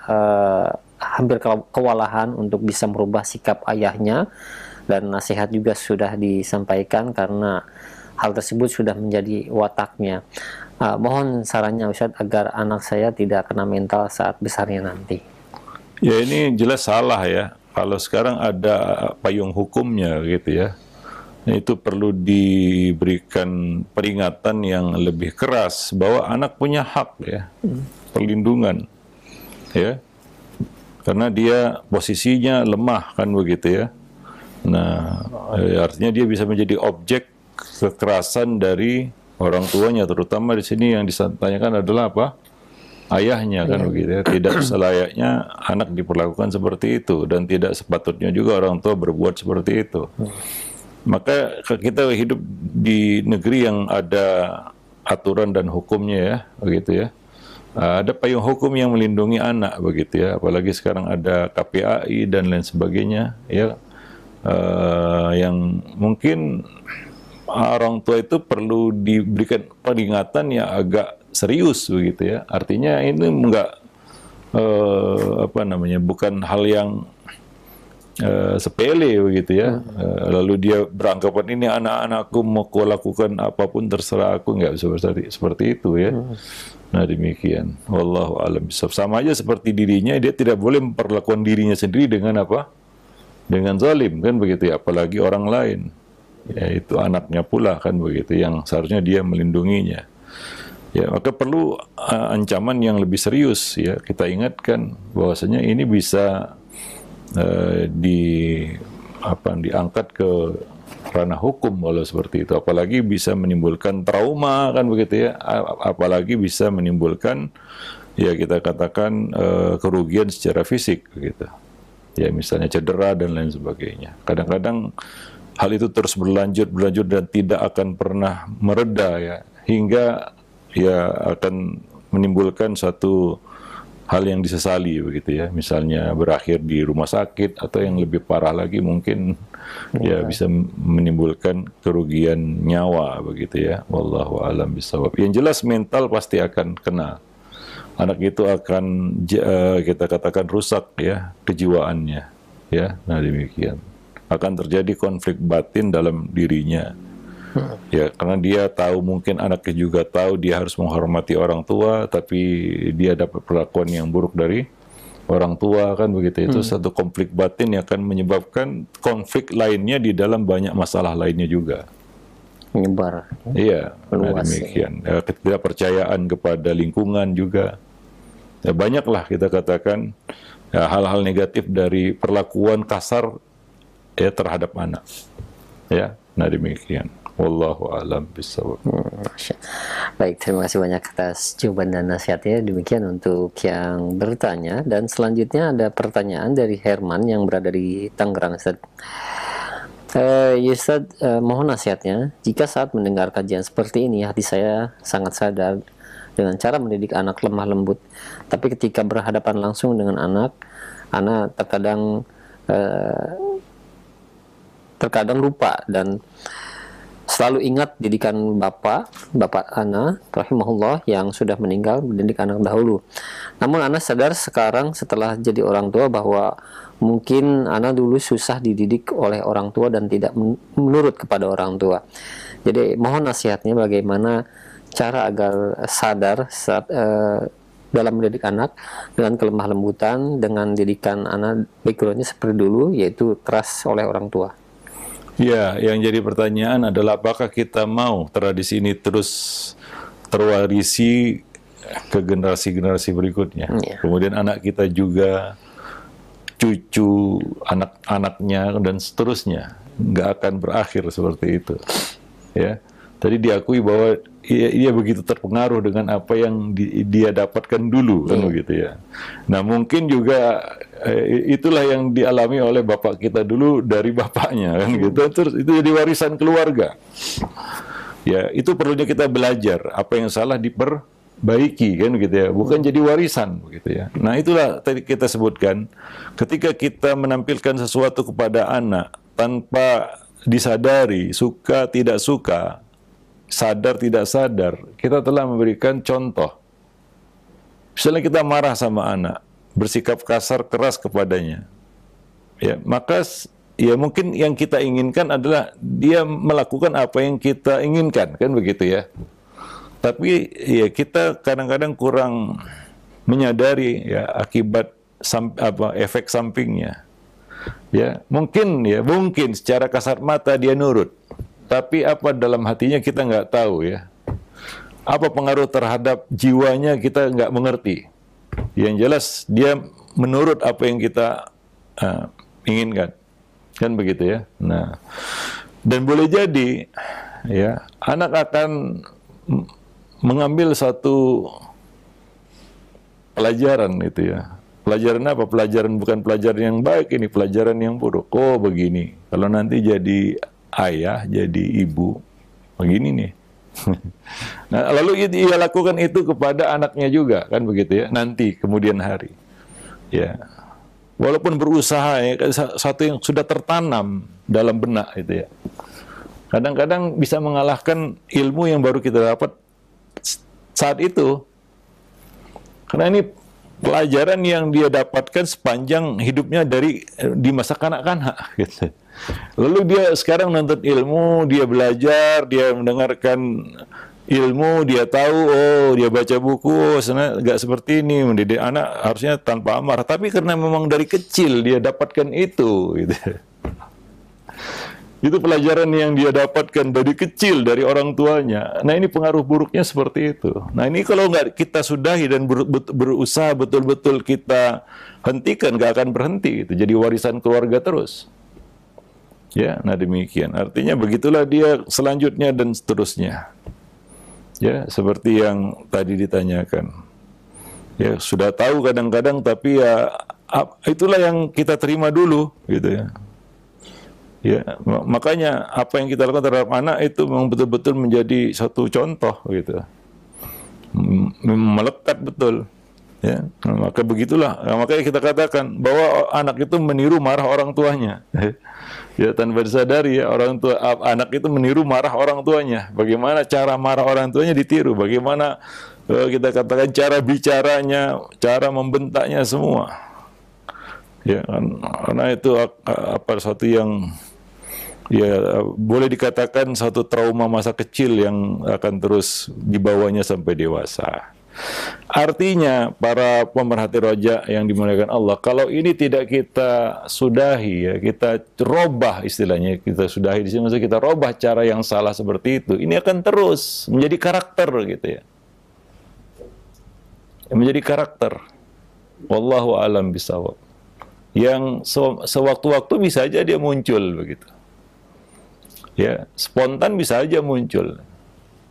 hampir kewalahan untuk bisa merubah sikap ayahnya, dan nasihat juga sudah disampaikan karena hal tersebut sudah menjadi wataknya. Mohon sarannya Ustadz agar anak saya tidak kena mental saat besarnya nanti. Ya, ini jelas salah ya. Kalau sekarang ada payung hukumnya gitu ya, itu perlu diberikan peringatan yang lebih keras bahwa anak punya hak ya, perlindungan ya, karena dia posisinya lemah kan begitu ya. Nah, artinya dia bisa menjadi objek kekerasan dari orang tuanya, terutama di sini yang ditanyakan adalah apa? Ayahnya kan begitu ya. Tidak selayaknya anak diperlakukan seperti itu, dan tidak sepatutnya juga orang tua berbuat seperti itu. Maka kita hidup di negeri yang ada aturan dan hukumnya ya, begitu ya. Ada payung hukum yang melindungi anak begitu ya, apalagi sekarang ada KPAI dan lain sebagainya ya. Yang mungkin orang tua itu perlu diberikan peringatan yang agak serius begitu ya. Artinya ini enggak bukan hal yang sepele begitu ya. Lalu dia beranggapan ini anak-anakku mau lakukan apapun terserah aku, enggak seperti itu ya. Nah demikian. Wallahu a'lam bishawab. Sama aja seperti dirinya, dia tidak boleh memperlakukan dirinya sendiri dengan apa? Dengan zalim kan begitu ya, apalagi orang lain, ya itu anaknya pula kan begitu yang seharusnya dia melindunginya ya. Maka perlu ancaman yang lebih serius ya, kita ingatkan bahwasanya ini bisa diangkat ke ranah hukum kalau seperti itu, apalagi bisa menimbulkan trauma kan begitu ya, apalagi bisa menimbulkan ya kita katakan kerugian secara fisik begitu ya, misalnya cedera dan lain sebagainya. Kadang-kadang hal itu terus berlanjut dan tidak akan pernah mereda ya, hingga ya akan menimbulkan suatu hal yang disesali begitu ya, misalnya berakhir di rumah sakit, atau yang lebih parah lagi mungkin ya bisa menimbulkan kerugian nyawa begitu ya. Wallahu a'lam bishawab. Yang jelas mental pasti akan kena. Anak itu akan kita katakan rusak ya kejiwaannya ya. Nah demikian, akan terjadi konflik batin dalam dirinya ya, karena dia tahu, mungkin anaknya juga tahu dia harus menghormati orang tua, tapi dia dapat perlakuan yang buruk dari orang tua kan begitu. Itu satu konflik batin yang akan menyebabkan konflik lainnya di dalam banyak masalah lainnya juga, menyebar. Iya, nah demikian. Ketidakpercayaan kepada lingkungan juga. Ya, banyaklah kita katakan ya, hal-hal negatif dari perlakuan kasar ya terhadap anak. Ya, nah demikian. Wallahu a'lam bishawab. Baik, terima kasih banyak atas jawaban dan nasihatnya. Demikian untuk yang bertanya, dan selanjutnya ada pertanyaan dari Herman yang berada di Tangerang, Ustaz. Ustaz, mohon nasihatnya. Jika saat mendengar kajian seperti ini, hati saya sangat sadar dengan cara mendidik anak lemah lembut, tapi ketika berhadapan langsung dengan anak terkadang lupa dan selalu ingat didikan bapak Ana rahimahullah yang sudah meninggal mendidik anak dahulu. Namun Ana sadar sekarang setelah jadi orang tua bahwa mungkin Ana dulu susah dididik oleh orang tua dan tidak menurut kepada orang tua. Jadi mohon nasihatnya bagaimana cara agar sadar saat dalam mendidik anak dengan kelemah lembutan, dengan didikan anak backgroundnya seperti dulu, yaitu keras oleh orang tua. Ya, yang jadi pertanyaan adalah apakah kita mau tradisi ini terus terwarisi ke generasi-generasi berikutnya. Kemudian anak kita juga, cucu, anak-anaknya, dan seterusnya. Nggak akan berakhir seperti itu. Ya. Tadi diakui bahwa ia begitu terpengaruh dengan apa yang dia dapatkan dulu kan begitu ya. Nah mungkin juga itulah yang dialami oleh bapak kita dulu dari bapaknya kan gitu. Terus itu jadi warisan keluarga. Ya, itu perlunya kita belajar apa yang salah diperbaiki kan begitu ya, bukan jadi warisan begitu ya. Nah, itulah tadi kita sebutkan, ketika kita menampilkan sesuatu kepada anak tanpa disadari, suka tidak suka, sadar tidak sadar, kita telah memberikan contoh. Misalnya kita marah sama anak, bersikap kasar keras kepadanya, ya, maka ya mungkin yang kita inginkan adalah dia melakukan apa yang kita inginkan, kan begitu ya. Tapi ya kita kadang-kadang kurang menyadari ya akibat efek sampingnya. Ya, mungkin secara kasat mata dia nurut. Tapi apa dalam hatinya kita nggak tahu ya. Apa pengaruh terhadap jiwanya kita nggak mengerti. Yang jelas dia menurut apa yang kita inginkan. Kan begitu ya. Nah, dan boleh jadi ya anak akan mengambil satu pelajaran itu ya. Pelajaran apa? Pelajaran bukan pelajaran yang baik, ini pelajaran yang buruk. Oh, begini. Kalau nanti jadi ayah, jadi ibu, begini nih. Nah, lalu ia lakukan itu kepada anaknya juga, kan begitu ya. Nanti kemudian hari. Ya. Walaupun berusaha ya, satu yang sudah tertanam dalam benak itu ya. Kadang-kadang bisa mengalahkan ilmu yang baru kita dapat saat itu. Karena ini pelajaran yang dia dapatkan sepanjang hidupnya di masa kanak-kanak gitu. Lalu dia sekarang menuntut ilmu, dia belajar, dia mendengarkan ilmu, dia tahu, oh dia baca buku, sebenarnya nggak seperti ini, mendidik anak harusnya tanpa amarah. Tapi karena memang dari kecil dia dapatkan itu, gitu. Itu pelajaran yang dia dapatkan dari kecil, dari orang tuanya. Nah, ini pengaruh buruknya seperti itu. Nah, ini kalau nggak kita sudahi dan berusaha betul-betul kita hentikan, nggak akan berhenti. Itu jadi warisan keluarga terus. Ya, nah demikian. Artinya begitulah dia selanjutnya dan seterusnya. Ya, seperti yang tadi ditanyakan. Ya, sudah tahu kadang-kadang, tapi ya itulah yang kita terima dulu, gitu ya. Ya, makanya apa yang kita lakukan terhadap anak itu memang betul-betul menjadi satu contoh, gitu. Melekat betul. Ya, maka begitulah. Makanya kita katakan bahwa anak itu meniru marah orang tuanya. Ya, tanpa disadari ya anak itu meniru marah orang tuanya. Bagaimana cara marah orang tuanya ditiru. Bagaimana kita katakan cara bicaranya, cara membentaknya semua. Ya, karena itu satu yang ya boleh dikatakan satu trauma masa kecil yang akan terus dibawanya sampai dewasa. Artinya para pemerhati roja yang dimuliakan Allah, kalau ini tidak kita sudahi ya, kita robah istilahnya, kita sudahi di sini maksudnya kita robah cara yang salah seperti itu, ini akan terus menjadi karakter gitu ya. Menjadi karakter. Wallahu a'lam bishawab. Yang sewaktu-waktu bisa aja dia muncul begitu. Ya, spontan bisa aja muncul.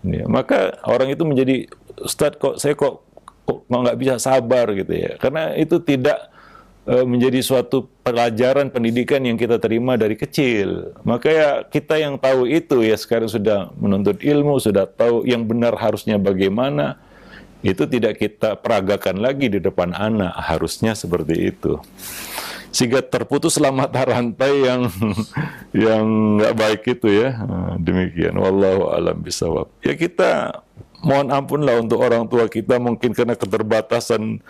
Ya, maka orang itu menjadi Ustadz, saya kok nggak bisa sabar gitu ya, karena itu tidak menjadi suatu pelajaran pendidikan yang kita terima dari kecil. Maka ya kita yang tahu itu ya sekarang sudah menuntut ilmu, sudah tahu yang benar harusnya bagaimana, itu tidak kita peragakan lagi di depan anak, harusnya seperti itu. Sehingga terputuslah mata rantai yang nggak baik itu ya. Demikian. Wallahu a'lam bishawab. Ya kita mohon ampun lah untuk orang tua kita, mungkin karena keterbatasan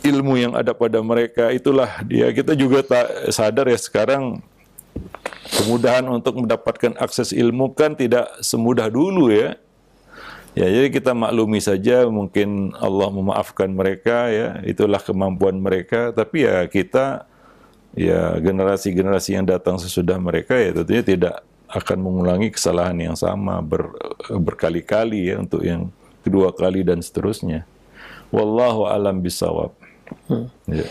ilmu yang ada pada mereka, itulah dia. Kita juga tak sadar ya sekarang kemudahan untuk mendapatkan akses ilmu kan tidak semudah dulu ya. Ya, jadi kita maklumi saja, mungkin Allah memaafkan mereka ya, itulah kemampuan mereka, tapi ya kita ya generasi-generasi yang datang sesudah mereka ya tentunya tidak akan mengulangi kesalahan yang sama berkali-kali ya, untuk yang kedua kali dan seterusnya. Wallahu a'lam bishawab. Ya.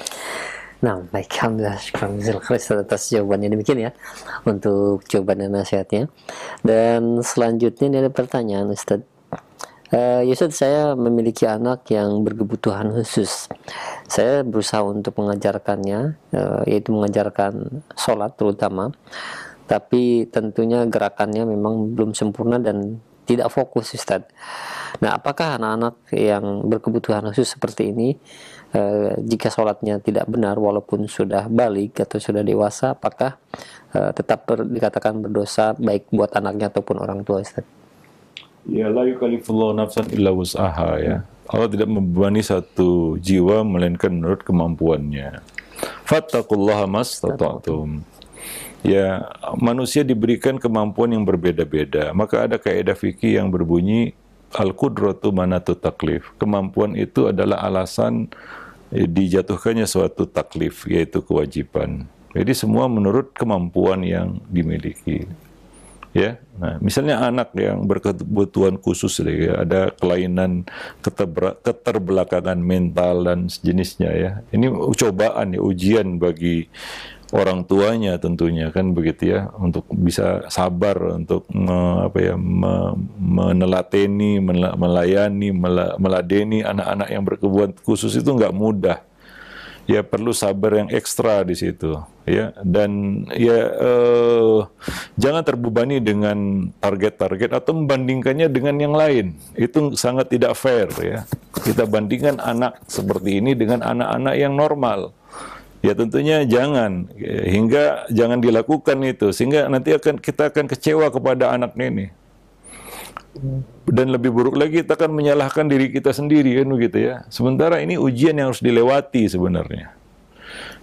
Nah, baik, alhamdulillah, syukur atas jawabannya. Demikian ya untuk jawaban dan nasihatnya. Dan selanjutnya ini ada pertanyaan, Ustaz. Ustaz, saya memiliki anak yang berkebutuhan khusus. Saya berusaha untuk mengajarkannya, yaitu mengajarkan sholat terutama. Tapi tentunya gerakannya memang belum sempurna dan tidak fokus, Ustaz. Nah, apakah anak-anak yang berkebutuhan khusus seperti ini, jika sholatnya tidak benar walaupun sudah balik atau sudah dewasa, apakah tetap dikatakan berdosa baik buat anaknya ataupun orang tua, Ustaz? Ya, la yukallifullahu nafsan illa wus'aha, ya. Allah tidak membebani satu jiwa melainkan menurut kemampuannya. Fattaqullaha mastata'tum. Ya, manusia diberikan kemampuan yang berbeda-beda. Maka ada kaidah fikih yang berbunyi al-qudratu manatu taklif. Kemampuan itu adalah alasan dijatuhkannya suatu taklif, yaitu kewajiban. Jadi semua menurut kemampuan yang dimiliki. Ya, nah, misalnya anak yang berkebutuhan khusus, ya, ada kelainan keterbelakangan mental dan sejenisnya, ya. Ini cobaan, ya, ujian bagi orang tuanya tentunya, kan begitu, ya, untuk bisa sabar untuk menelateni, melayani, meladeni anak-anak yang berkebutuhan khusus itu nggak mudah. Ya, perlu sabar yang ekstra di situ, ya, dan ya jangan terbebani dengan target-target atau membandingkannya dengan yang lain. Itu sangat tidak fair, ya. Kita bandingkan anak seperti ini dengan anak-anak yang normal. Ya, tentunya jangan, hingga jangan dilakukan itu, sehingga nanti kita akan kecewa kepada anak ini. Dan lebih buruk lagi, kita akan menyalahkan diri kita sendiri, kan begitu, ya. Sementara ini ujian yang harus dilewati sebenarnya.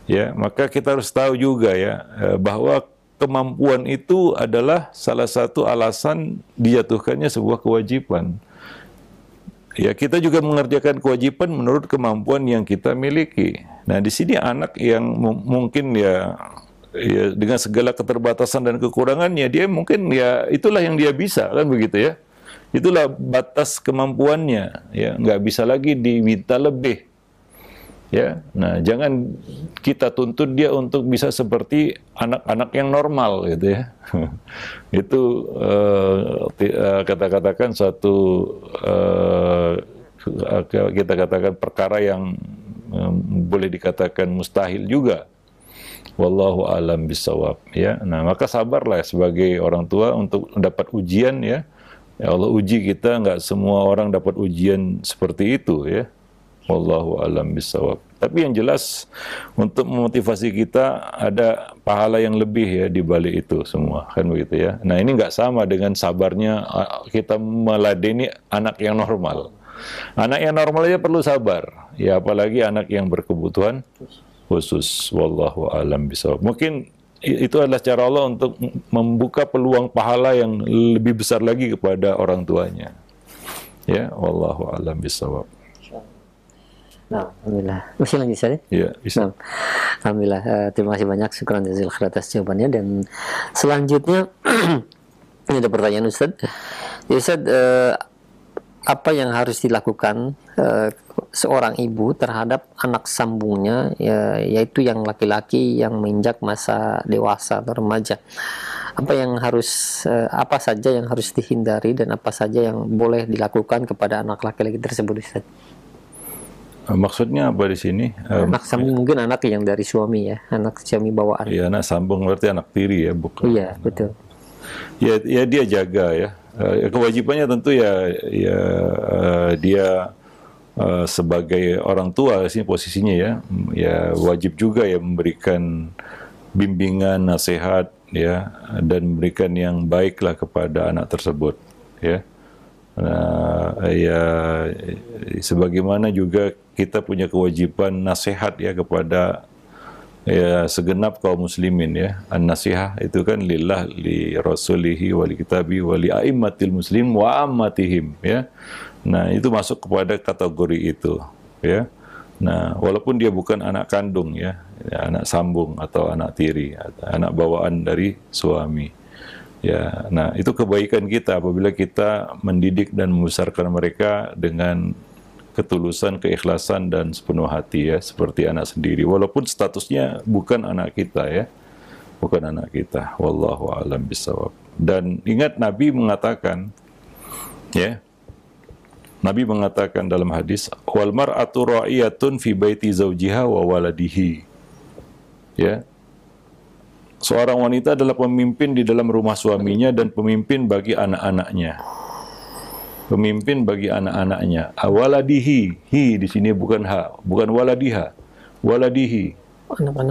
Ya, maka kita harus tahu juga, ya, bahwa kemampuan itu adalah salah satu alasan dijatuhkannya sebuah kewajiban. Ya, kita juga mengerjakan kewajiban menurut kemampuan yang kita miliki. Nah, di sini anak yang mungkin ya dengan segala keterbatasan dan kekurangannya, dia mungkin ya itulah yang dia bisa, kan begitu, ya. Itulah batas kemampuannya, ya, nggak bisa lagi diminta lebih, ya. Nah, jangan kita tuntut dia untuk bisa seperti anak-anak yang normal, gitu, ya. Itu katakan suatu kita katakan perkara yang boleh dikatakan mustahil juga. Wallahu alam bisawab, ya. Nah, maka sabarlah sebagai orang tua untuk mendapat ujian, ya. Ya, Allah uji kita, nggak semua orang dapat ujian seperti itu, ya. Wallahu alam bisawab. Tapi yang jelas untuk memotivasi kita ada pahala yang lebih, ya, di balik itu semua, kan begitu, ya. Nah, ini nggak sama dengan sabarnya kita meladeni anak yang normal. Anak yang normal aja perlu sabar, ya, apalagi anak yang berkebutuhan khusus. Wallahu alam bisawab. Mungkin itu adalah cara Allah untuk membuka peluang pahala yang lebih besar lagi kepada orang tuanya. Ya, wallahu a'lam bishawab. Nah, alhamdulillah. Masih lanjut saja? Ya, bisa. Nah, alhamdulillah. Terima kasih banyak, syukran jazil khair atas jawabannya. Dan selanjutnya ini ada pertanyaan, Ustaz. Ya, Ustaz, apa yang harus dilakukan seorang ibu terhadap anak sambungnya, yaitu yang laki-laki yang menginjak masa dewasa atau remaja? Apa saja yang harus dihindari dan apa saja yang boleh dilakukan kepada anak laki-laki tersebut, Ustaz? Maksudnya apa di sini? Anak sambung mungkin anak yang dari suami, ya, anak suami bawaan. Iya, anak sambung berarti anak tiri, ya, bukan? Iya, betul. Ya, dia jaga, ya. Kewajibannya tentu dia sebagai orang tua sini posisinya, ya wajib juga, ya, memberikan bimbingan, nasihat, ya, dan memberikan yang baiklah kepada anak tersebut, ya. Nah, ya, sebagaimana juga kita punya kewajiban nasihat, ya, kepada, ya, segenap kaum muslimin, ya. An-nasihah itu kan lillah, li rasulihi, wa li kitabi, wa li a'immatil muslim wa ammatihim, ya. Nah, itu masuk kepada kategori itu, ya. Nah, walaupun dia bukan anak kandung, ya, anak sambung atau anak tiri, atau anak bawaan dari suami. Ya, nah, itu kebaikan kita apabila kita mendidik dan membesarkan mereka dengan ketulusan, keikhlasan, dan sepenuh hati, ya, seperti anak sendiri, walaupun statusnya bukan anak kita, ya, bukan anak kita. Wallahu a'lam bishawab. Dan ingat, Nabi mengatakan, ya, Nabi mengatakan dalam hadis, wal mar'atu ra'iyatun fi baiti zawjiha wa waladihi, ya. Seorang wanita adalah pemimpin di dalam rumah suaminya dan pemimpin bagi anak-anaknya. Pemimpin bagi anak-anaknya. Awaladihi, hi di sini bukan ha, bukan waladiha. Waladihi.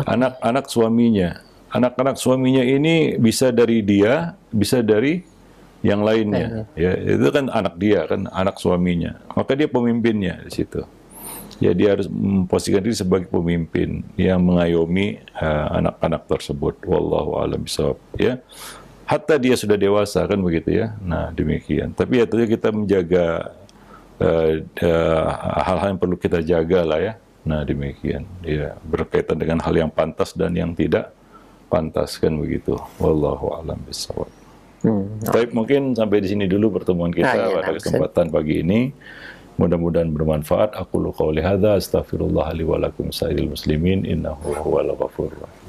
Anak-anak suaminya. Anak-anak suaminya ini bisa dari dia, bisa dari yang lainnya. Ya, itu kan anak dia, kan anak suaminya. Maka dia pemimpinnya di situ. Ya, dia harus memposisikan diri sebagai pemimpin yang mengayomi anak-anak tersebut. Wallahu a'lam bishawab. Ya. Hatta dia sudah dewasa, kan begitu ya. Nah, demikian. Tapi ya tentunya kita menjaga hal-hal yang perlu kita jaga lah ya. Nah, demikian. Ya, berkaitan dengan hal yang pantas dan yang tidak pantas, kan begitu. Wallahu a'lam bishawab. Baik, mungkin sampai di sini dulu pertemuan kita pada kesempatan pagi ini. Mudah-mudahan bermanfaat. Aku lu qauli hadza, astaghfirullah li wa lakum sa'iril muslimin, innahu huwal ghafurur rahim.